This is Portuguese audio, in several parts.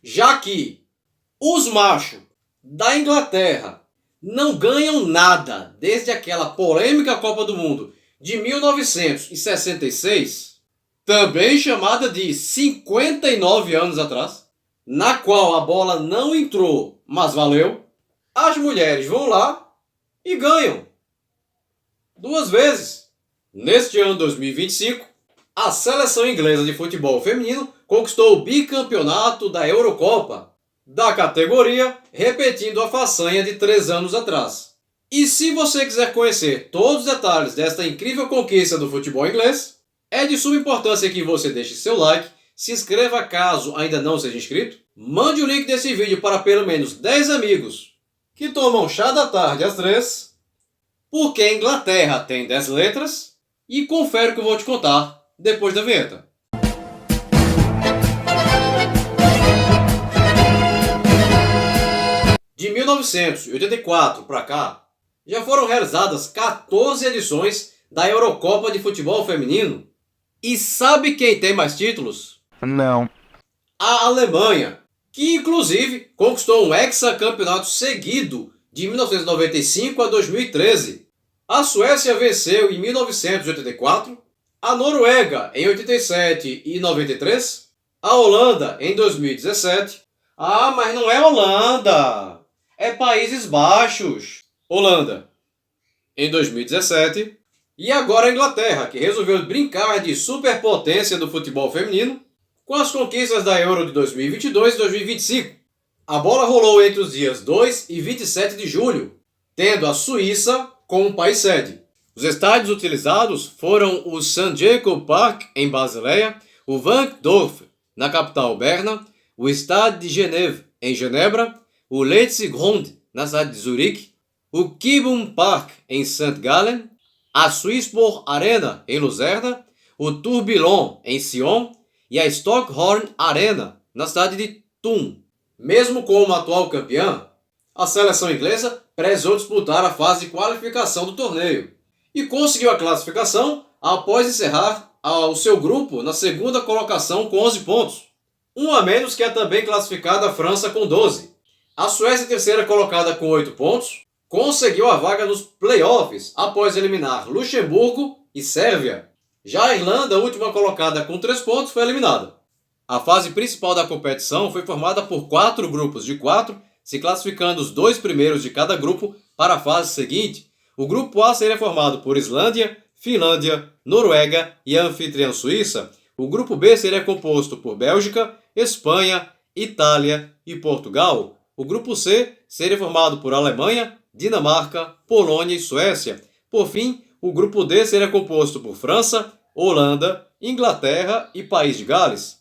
já que os machos da Inglaterra não ganham nada desde aquela polêmica Copa do Mundo de 1966, também chamada de 59 anos atrás, na qual a bola não entrou, mas valeu, as mulheres vão lá e ganham 2 vezes. Neste ano 2025, a seleção inglesa de futebol feminino conquistou o bicampeonato da Eurocopa, da categoria, repetindo a façanha de 3 anos atrás. E se você quiser conhecer todos os detalhes desta incrível conquista do futebol inglês, é de suma importância que você deixe seu like, se inscreva caso ainda não seja inscrito, mande o link desse vídeo para pelo menos 10 amigos que tomam chá da tarde às 3, porque a Inglaterra tem 10 letras, e confere o que eu vou te contar depois da vinheta. De 1984 para cá, já foram realizadas 14 edições da Eurocopa de futebol feminino. E sabe quem tem mais títulos? Não. A Alemanha, que inclusive conquistou um hexacampeonato seguido de 1995 a 2013. A Suécia venceu em 1984, a Noruega em 87 e 93, a Holanda em 2017. Ah, mas não é Holanda, é Países Baixos. Holanda em 2017. E agora a Inglaterra, que resolveu brincar de superpotência do futebol feminino com as conquistas da Euro de 2022 e 2025. A bola rolou entre os dias 2 e 27 de julho, tendo a Suíça como país sede. Os estádios utilizados foram o St. Jacob Park, em Basileia, o Wankdorf, na capital Berna, o Stade de Genève, em Genebra, o Letzigrund, na cidade de Zurique, o Kibum Park, em St. Gallen, a Swisspor Arena, em Luzerna, o Tourbillon, em Sion, e a Stockhorn Arena, na cidade de Thun. Mesmo como atual campeã, a seleção inglesa prezou disputar a fase de qualificação do torneio e conseguiu a classificação após encerrar o seu grupo na segunda colocação com 11 pontos, um a menos que a também classificada França com 12. A Suécia, terceira colocada com 8 pontos, conseguiu a vaga nos playoffs após eliminar Luxemburgo e Sérvia. Já a Irlanda, última colocada com 3 pontos, foi eliminada. A fase principal da competição foi formada por 4 grupos de 4, se classificando os 2 primeiros de cada grupo para a fase seguinte. O grupo A seria formado por Islândia, Finlândia, Noruega e a anfitriã Suíça. O grupo B seria composto por Bélgica, Espanha, Itália e Portugal. O grupo C seria formado por Alemanha, Dinamarca, Polônia e Suécia. Por fim, o grupo D seria composto por França, Holanda, Inglaterra e País de Gales.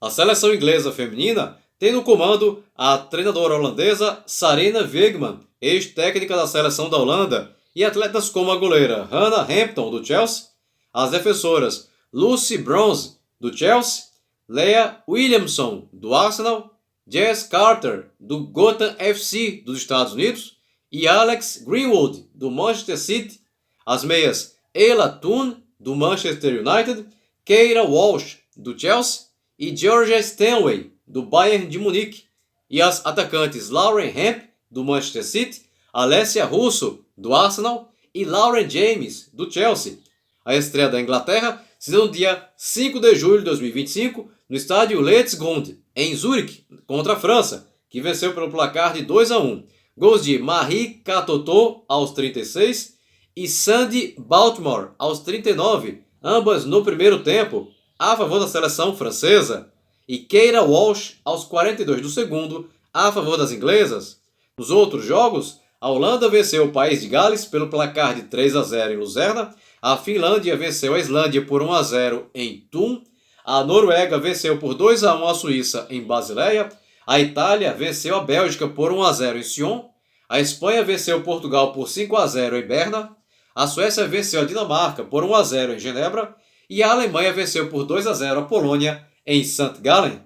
A seleção inglesa feminina tem no comando a treinadora holandesa Sarina Wiegman, ex-técnica da seleção da Holanda, e atletas como a goleira Hannah Hampton, do Chelsea, as defensoras Lucy Bronze, do Chelsea, Leah Williamson, do Arsenal, Jess Carter, do Gotham FC, dos Estados Unidos, e Alex Greenwood, do Manchester City, as meias Ella Toone, do Manchester United, Keira Walsh, do Chelsea, e Georgia Stanway, do Bayern de Munique, e as atacantes Lauren Hemp, do Manchester City, Alessia Russo, do Arsenal, e Lauren James, do Chelsea. A estreia da Inglaterra se deu no dia 5 de julho de 2025, no estádio Letzigrund, em Zurique, contra a França, que venceu pelo placar de 2-1. Gols de Marie Catoto aos 36 e Sandy Baltimore aos 39, ambas no primeiro tempo, a favor da seleção francesa, e Keira Walsh aos 42 do segundo, a favor das inglesas. Nos outros jogos, a Holanda venceu o País de Gales pelo placar de 3-0 em Luzerna, a Finlândia venceu a Islândia por 1-0 em Thun, a Noruega venceu por 2-1 a Suíça em Basileia, a Itália venceu a Bélgica por 1-0 em Sion, a Espanha venceu Portugal por 5-0 em Berna, a Suécia venceu a Dinamarca por 1-0 em Genebra e a Alemanha venceu por 2-0 a Polônia em St. Gallen.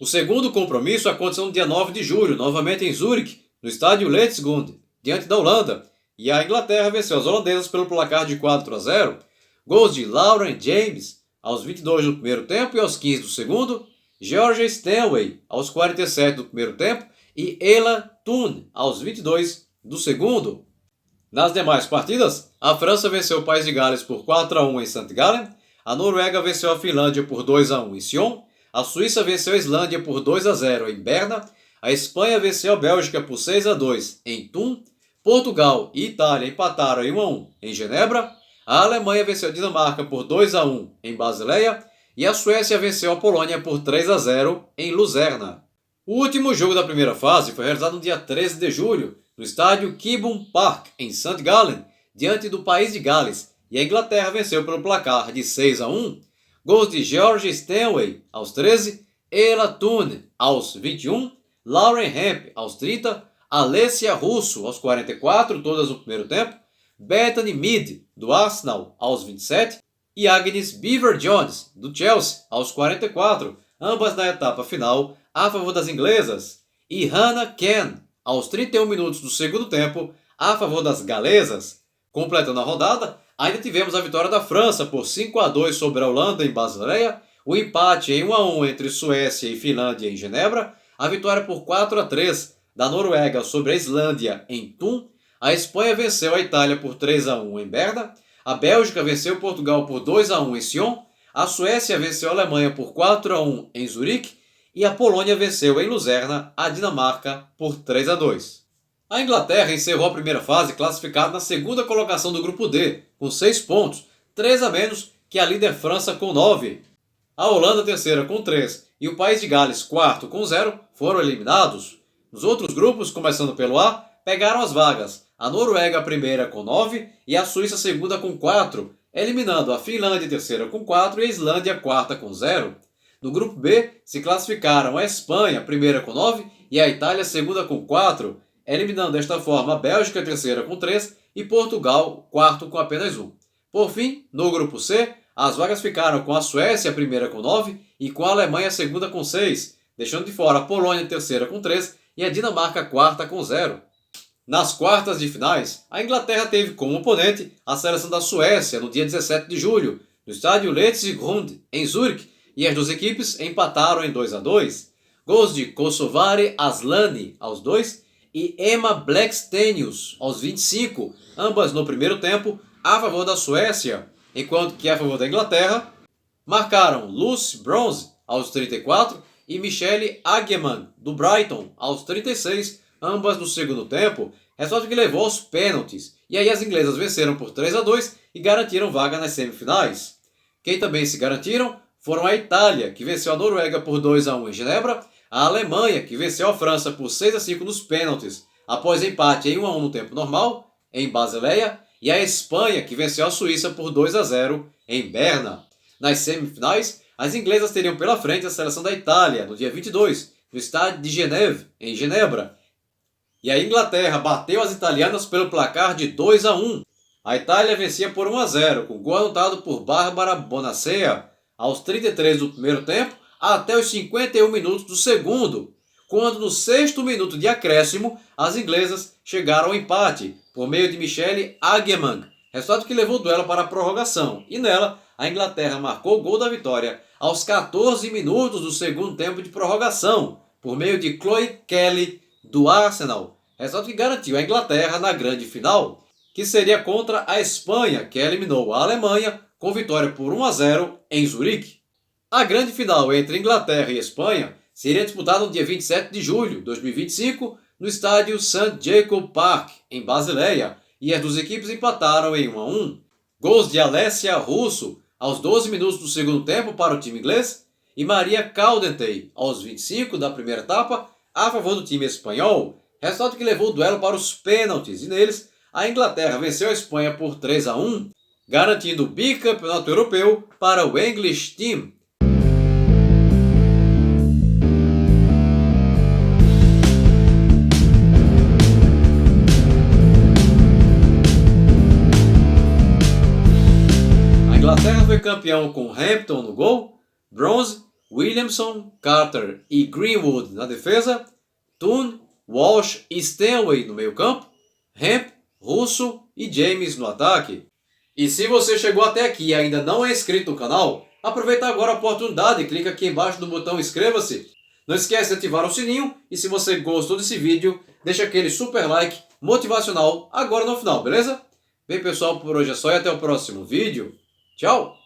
O segundo compromisso aconteceu no dia 9 de julho, novamente em Zurique, no estádio Letzigrund, diante da Holanda, e a Inglaterra venceu as holandesas pelo placar de 4-0. Gols de Lauren James aos 22 do primeiro tempo e aos 15 do segundo, Georgia Stanway aos 47 do primeiro tempo e Ella Toone aos 22 do segundo. Nas demais partidas, a França venceu o País de Gales por 4-1 em St. Gallen, a Noruega venceu a Finlândia por 2-1 em Sion, a Suíça venceu a Islândia por 2-0 em Berna, a Espanha venceu a Bélgica por 6-2 em Thun, Portugal e Itália empataram em 1-1 em Genebra, a Alemanha venceu a Dinamarca por 2-1 em Basileia e a Suécia venceu a Polônia por 3-0 em Luzerna. O último jogo da primeira fase foi realizado no dia 13 de julho, no estádio Kibun Park, em St. Gallen, diante do País de Gales, e a Inglaterra venceu pelo placar de 6-1, gols de Georgia Stanway aos 13, Ella Toone aos 21, Lauren Hemp aos 30, Alessia Russo aos 44, todas no primeiro tempo, Bethany Mead, do Arsenal, aos 27, e Agnes Beever-Jones, do Chelsea, aos 44, ambas na etapa final a favor das inglesas, e Hannah Ken, aos 31 minutos do segundo tempo, a favor das galesas. Completando a rodada, ainda tivemos a vitória da França por 5-2 sobre a Holanda em Basileia, o empate em 1-1 entre Suécia e Finlândia em Genebra, a vitória por 4-3 da Noruega sobre a Islândia em Thun, a Espanha venceu a Itália por 3-1 em Berna, a Bélgica venceu Portugal por 2-1 em Sion, a Suécia venceu a Alemanha por 4-1 em Zurique e a Polônia venceu em Luzerna a Dinamarca por 3-2. A Inglaterra encerrou a primeira fase classificada na segunda colocação do grupo D, com 6 pontos, 3 a menos que a líder França com 9. A Holanda, terceira, com 3, e o País de Gales, quarto, com 0, foram eliminados. Nos outros grupos, começando pelo A, pegaram as vagas a Noruega, primeira, com 9, e a Suíça, segunda, com 4, eliminando a Finlândia, terceira, com 4, e a Islândia, quarta, com 0. No grupo B, se classificaram a Espanha, primeira, com 9, e a Itália, segunda, com 4, eliminando desta forma a Bélgica, terceira, com 3, e Portugal, quarto, com apenas 1. Por fim, no grupo C, as vagas ficaram com a Suécia, primeira, com 9, e com a Alemanha, segunda, com 6, deixando de fora a Polônia, terceira, com 3, e a Dinamarca, quarta, com 0. Nas quartas de finais, a Inglaterra teve como oponente a seleção da Suécia no dia 17 de julho, no estádio Letzigrund, em Zurique, e as duas equipes empataram em 2-2. Gols de Kosovari Aslani aos 2 e Emma Blackstenius aos 25, ambas no primeiro tempo, a favor da Suécia, enquanto que a favor da Inglaterra marcaram Lucy Bronze aos 34 e Michelle Agyeman, do Brighton, aos 36, ambas no segundo tempo, resultado que levou aos pênaltis, e aí as inglesas venceram por 3-2 e garantiram vaga nas semifinais. Quem também se garantiram foram a Itália, que venceu a Noruega por 2-1 em Genebra, a Alemanha, que venceu a França por 6-5 nos pênaltis, após empate em 1-1 no tempo normal, em Basileia, e a Espanha, que venceu a Suíça por 2-0 em Berna. Nas semifinais, as inglesas teriam pela frente a seleção da Itália, no dia 22, no estádio de Geneve, em Genebra. E a Inglaterra bateu as italianas pelo placar de 2-1. A Itália vencia por 1-0, com gol anotado por Barbara Bonacea, aos 33 do primeiro tempo, até os 51 minutos do segundo, quando no sexto minuto de acréscimo, as inglesas chegaram ao empate, por meio de Michelle Agyeman, resultado que levou o duelo para a prorrogação, e nela, a Inglaterra marcou o gol da vitória aos 14 minutos do segundo tempo de prorrogação, por meio de Chloe Kelly, do Arsenal, resultado que garantiu a Inglaterra na grande final, que seria contra a Espanha, que eliminou a Alemanha com vitória por 1-0 em Zurique. A grande final entre Inglaterra e Espanha seria disputada no dia 27 de julho de 2025 no estádio St. Jacob Park, em Basileia, e as duas equipes empataram em 1-1. Gols de Alessia Russo aos 12 minutos do segundo tempo para o time inglês e Maria Caldentey aos 25 da primeira etapa a favor do time espanhol, resultado que levou o duelo para os pênaltis, e neles a Inglaterra venceu a Espanha por 3-1, garantindo o bicampeonato europeu para o English Team. A Inglaterra foi campeão com Hampton no gol, Bronze, Williamson, Carter e Greenwood na defesa, Toone, Walsh e Stanway no meio-campo, Hemp, Russo e James no ataque. E se você chegou até aqui e ainda não é inscrito no canal, Aproveita agora a oportunidade e clica aqui embaixo no botão inscreva-se. Não esquece de ativar o sininho e se você gostou desse vídeo, deixa aquele super like motivacional agora no final, beleza? Bem pessoal, por hoje é só e até o próximo vídeo. Tchau!